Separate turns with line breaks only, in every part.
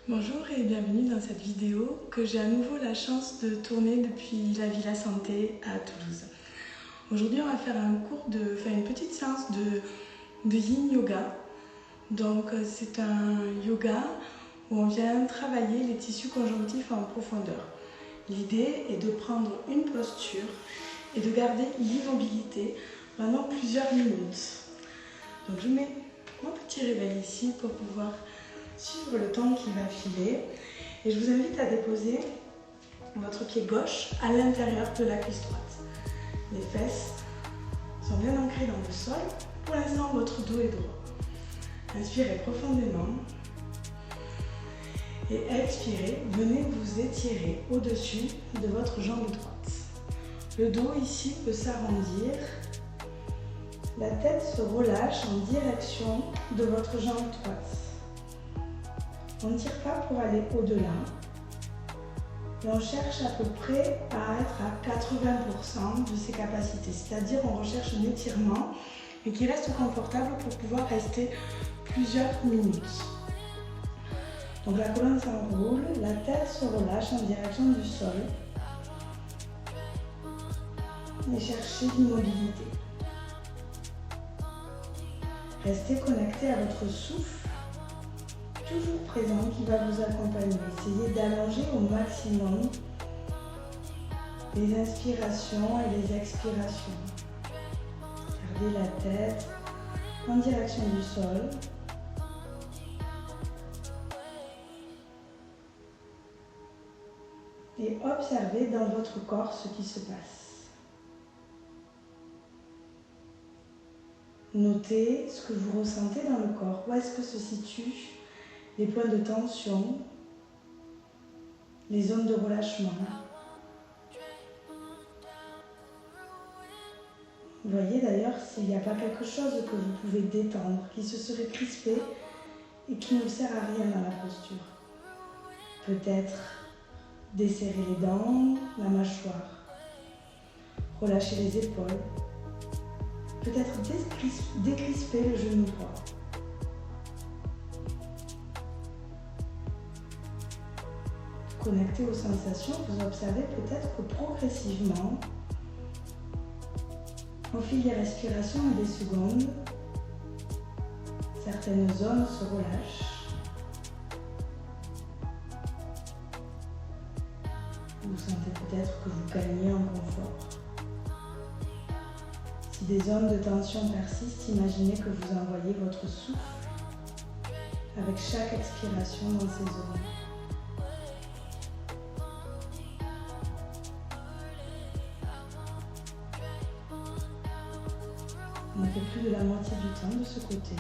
Bonjour et bienvenue dans cette vidéo que j'ai à nouveau la chance de tourner depuis la Villa Santé à Toulouse. Aujourd'hui on va faire une petite séance de Yin Yoga. Donc c'est un yoga où on vient travailler les tissus conjonctifs en profondeur. L'idée est de prendre une posture et de garder l'immobilité pendant plusieurs minutes. Donc je mets mon petit réveil ici pour pouvoir suivre le temps qui va filer et je vous invite à déposer votre pied gauche à l'intérieur de la cuisse droite. Les fesses sont bien ancrées dans le sol. Pour l'instant, votre dos est droit. Inspirez profondément et expirez. Venez vous étirer au-dessus de votre jambe droite. Le dos ici peut s'arrondir. La tête se relâche en direction de votre jambe droite. On ne tire pas pour aller au-delà. Et on cherche à peu près à être à 80% de ses capacités. C'est-à-dire on recherche un étirement et qui reste confortable pour pouvoir rester plusieurs minutes. Donc la colonne s'enroule, la tête se relâche en direction du sol. Et cherchez l'immobilité. Restez connecté à votre souffle. Toujours présent qui va vous accompagner. Essayez d'allonger au maximum les inspirations et les expirations. Gardez la tête en direction du sol. Et observez dans votre corps ce qui se passe. Notez ce que vous ressentez dans le corps. Où est-ce que se situent les points de tension, les zones de relâchement. Voyez d'ailleurs s'il n'y a pas quelque chose que vous pouvez détendre, qui se serait crispé et qui ne vous sert à rien dans la posture. Peut-être desserrer les dents, la mâchoire, relâcher les épaules, peut-être décrisper le genou droit. Connecté aux sensations, vous observez peut-être que progressivement, au fil des respirations et des secondes, certaines zones se relâchent. Vous sentez peut-être que vous gagnez en confort. Si des zones de tension persistent, imaginez que vous envoyez votre souffle avec chaque expiration dans ces zones. On a fait plus de la moitié du temps de ce côté.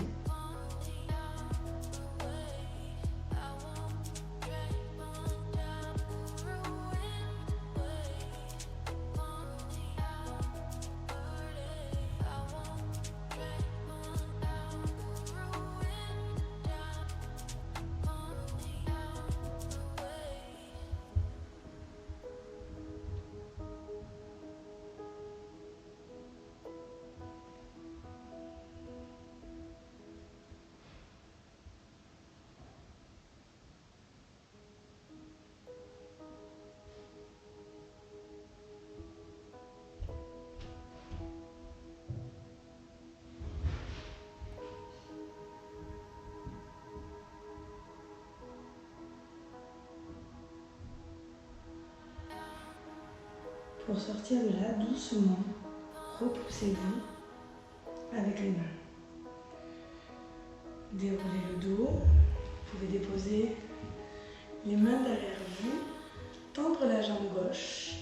Pour sortir de là, doucement, repoussez-vous avec les mains. Déroulez le dos. Vous pouvez déposer les mains derrière vous, tendre la jambe gauche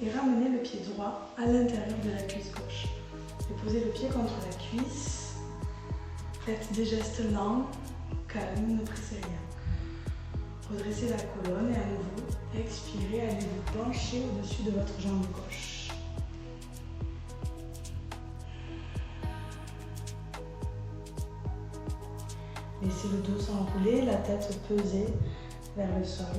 et ramener le pied droit à l'intérieur de la cuisse gauche. Déposez le pied contre la cuisse. Faites des gestes lents, calmes, ne pressez rien. Redressez la colonne et à nouveau, expirez, allez vous pencher au-dessus de votre jambe gauche. Laissez le dos s'enrouler, la tête peser vers le sol.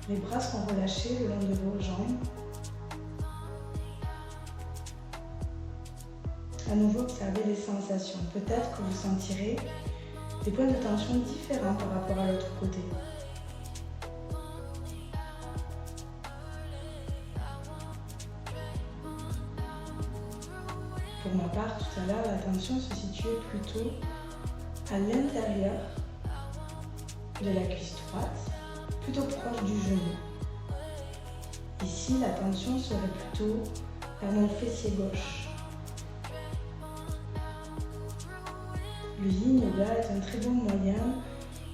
Les bras seront relâchés le long de vos jambes. À nouveau, observez les sensations. Peut-être que vous sentirez des points de tension différents par rapport à l'autre côté. Pour ma part, tout à l'heure, la tension se situait plutôt à l'intérieur de la cuisse droite, plutôt proche du genou. Ici, la tension serait plutôt à mon fessier gauche. Le Yin Yoga est un très bon moyen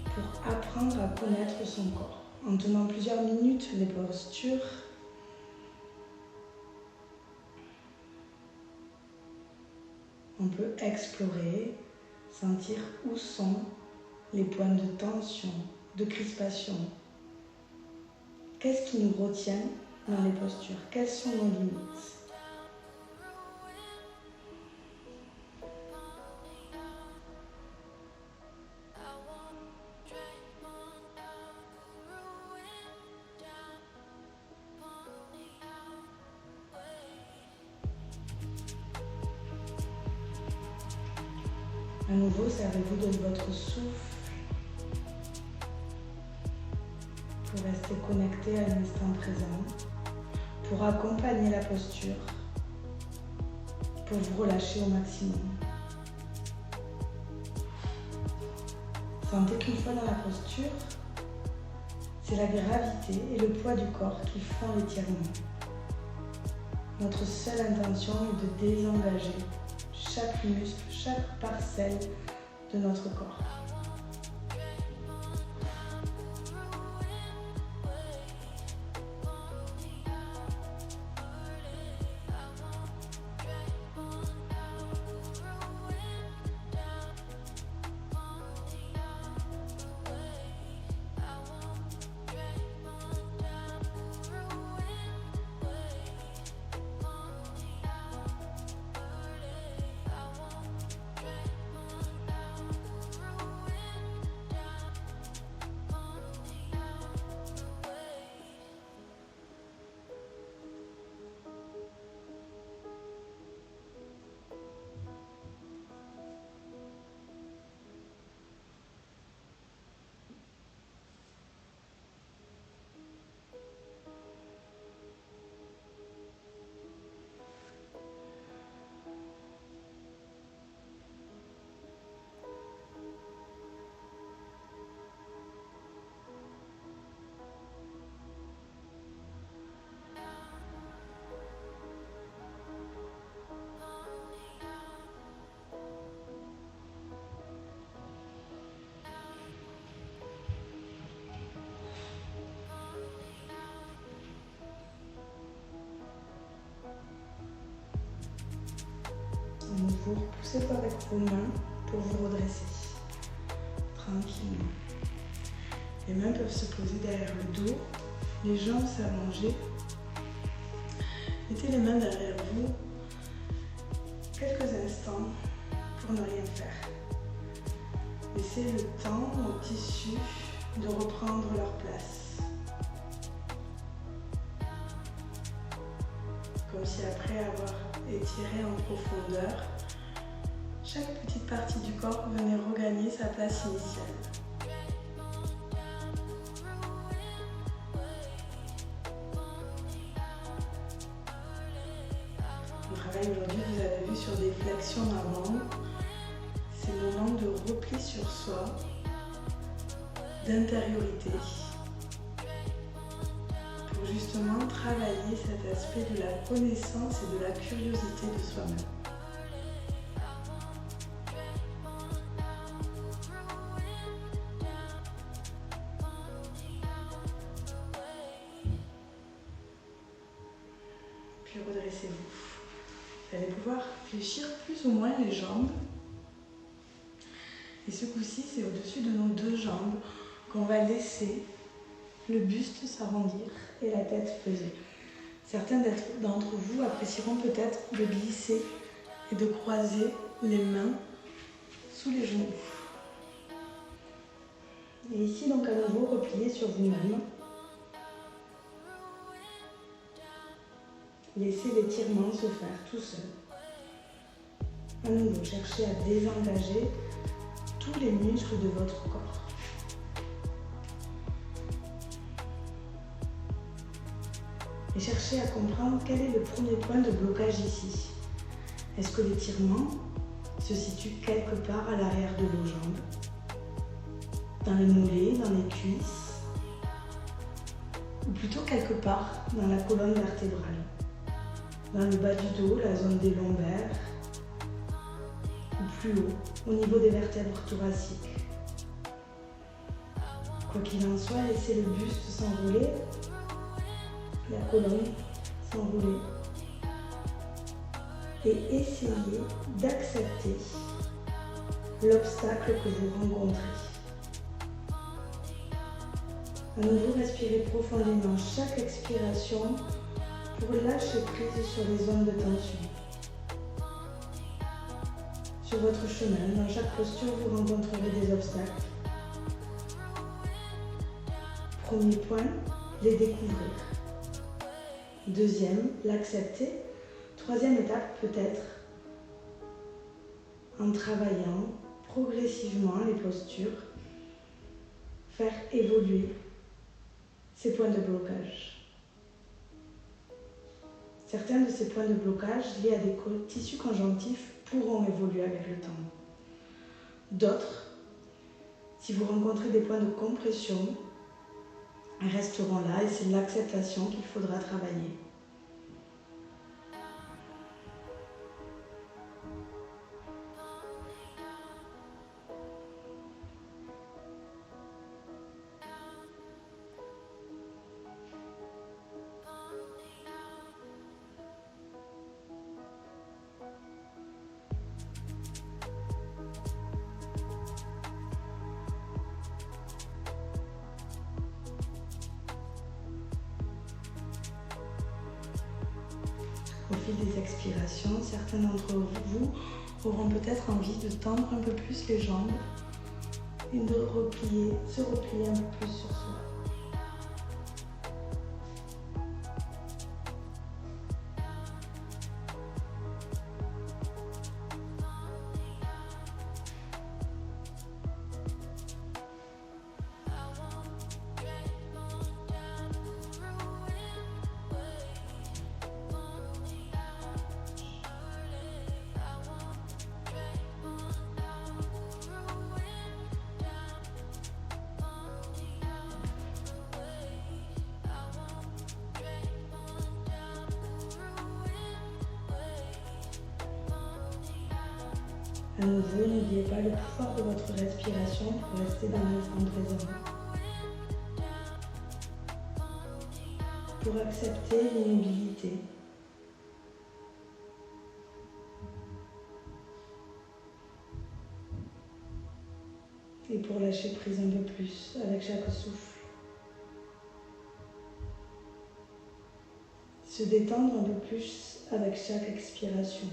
pour apprendre à connaître son corps. En tenant plusieurs minutes les postures, on peut explorer, sentir où sont les points de tension, de crispation. Qu'est-ce qui nous retient dans les postures? Quelles sont nos limites? À nouveau, servez-vous de votre souffle pour rester connecté à l'instant présent, pour accompagner la posture, pour vous relâcher au maximum. Sentez qu'une fois dans la posture, c'est la gravité et le poids du corps qui font l'étirement. Notre seule intention est de désengager chaque muscle, chaque parcelle de notre corps. Vous repoussez avec vos mains pour vous redresser tranquillement. Les mains peuvent se poser derrière le dos, les jambes s'allonger. Mettez les mains derrière vous quelques instants pour ne rien faire. Laissez le temps aux tissus de reprendre leur place. Comme si après avoir étiré en profondeur, chaque petite partie du corps venait regagner sa place initiale. On travaille aujourd'hui, vous avez vu, sur des flexions avant. C'est le moment de repli sur soi, d'intériorité, pour justement travailler cet aspect de la connaissance et de la curiosité de soi-même. Puis redressez-vous. Vous allez pouvoir fléchir plus ou moins les jambes. Et ce coup-ci, c'est au-dessus de nos deux jambes qu'on va laisser le buste s'arrondir et la tête peser. Certains d'entre vous apprécieront peut-être de glisser et de croiser les mains sous les genoux. Et ici, donc à nouveau, repliez sur vous-même. Laissez l'étirement se faire tout seul. À nouveau, cherchez à désengager tous les muscles de votre corps. Et cherchez à comprendre quel est le premier point de blocage ici. Est-ce que l'étirement se situe quelque part à l'arrière de vos jambes, dans les mollets, dans les cuisses, ou plutôt quelque part dans la colonne vertébrale, dans le bas du dos, la zone des lombaires, ou plus haut, au niveau des vertèbres thoraciques. Quoi qu'il en soit, laissez le buste s'enrouler, la colonne s'enrouler, et essayez d'accepter l'obstacle que vous rencontrez. À nouveau, respirez profondément chaque expiration pour lâcher prise sur les zones de tension. Sur votre chemin, dans chaque posture, vous rencontrerez des obstacles. Premier point, les découvrir. Deuxième, l'accepter. Troisième étape, peut-être, en travaillant progressivement les postures, faire évoluer ces points de blocage. Certains de ces points de blocage liés à des tissus conjonctifs pourront évoluer avec le temps. D'autres, si vous rencontrez des points de compression, resteront là et c'est l'acceptation qu'il faudra travailler. Au fil des expirations, certains d'entre vous auront peut-être envie de tendre un peu plus les jambes et de se replier un peu plus sur soi. À nouveau, n'oubliez pas le pouvoir de votre respiration pour rester dans l'instant présent. Pour accepter l'immobilité. Et pour lâcher prise un peu plus avec chaque souffle. Se détendre un peu plus avec chaque expiration.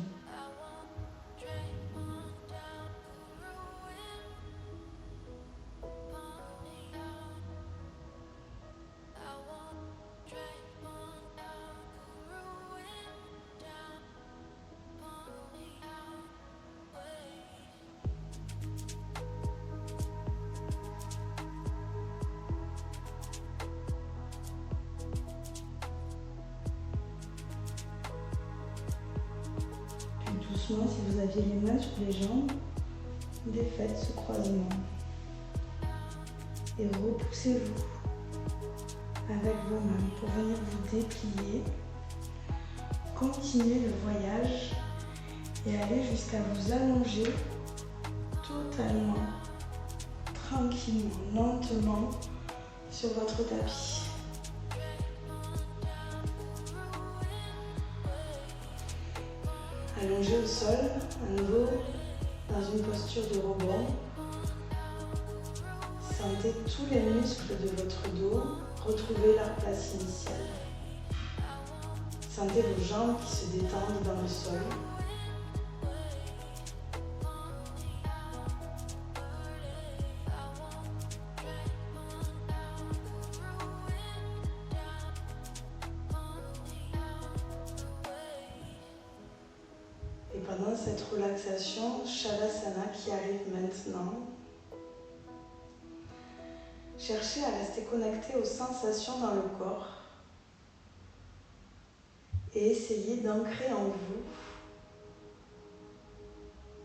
Doucement, si vous aviez les mains sur les jambes, défaites ce croisement. Et repoussez-vous avec vos mains pour venir vous déplier. Continuez le voyage et allez jusqu'à vous allonger totalement, tranquillement, lentement sur votre tapis. Allongé au sol, à nouveau dans une posture de rebond. Sentez tous les muscles de votre dos retrouver leur place initiale. Sentez vos jambes qui se détendent dans le sol. Et pendant cette relaxation, Shavasana qui arrive maintenant, cherchez à rester connecté aux sensations dans le corps et essayez d'ancrer en vous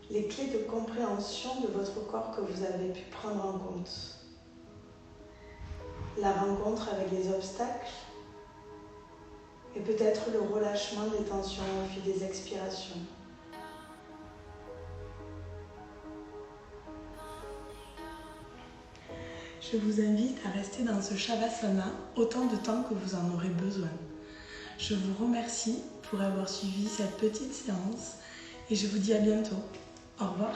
les clés de compréhension de votre corps que vous avez pu prendre en compte. La rencontre avec les obstacles et peut-être le relâchement des tensions au fil des expirations. Je vous invite à rester dans ce Shavasana autant de temps que vous en aurez besoin. Je vous remercie pour avoir suivi cette petite séance et je vous dis à bientôt. Au revoir.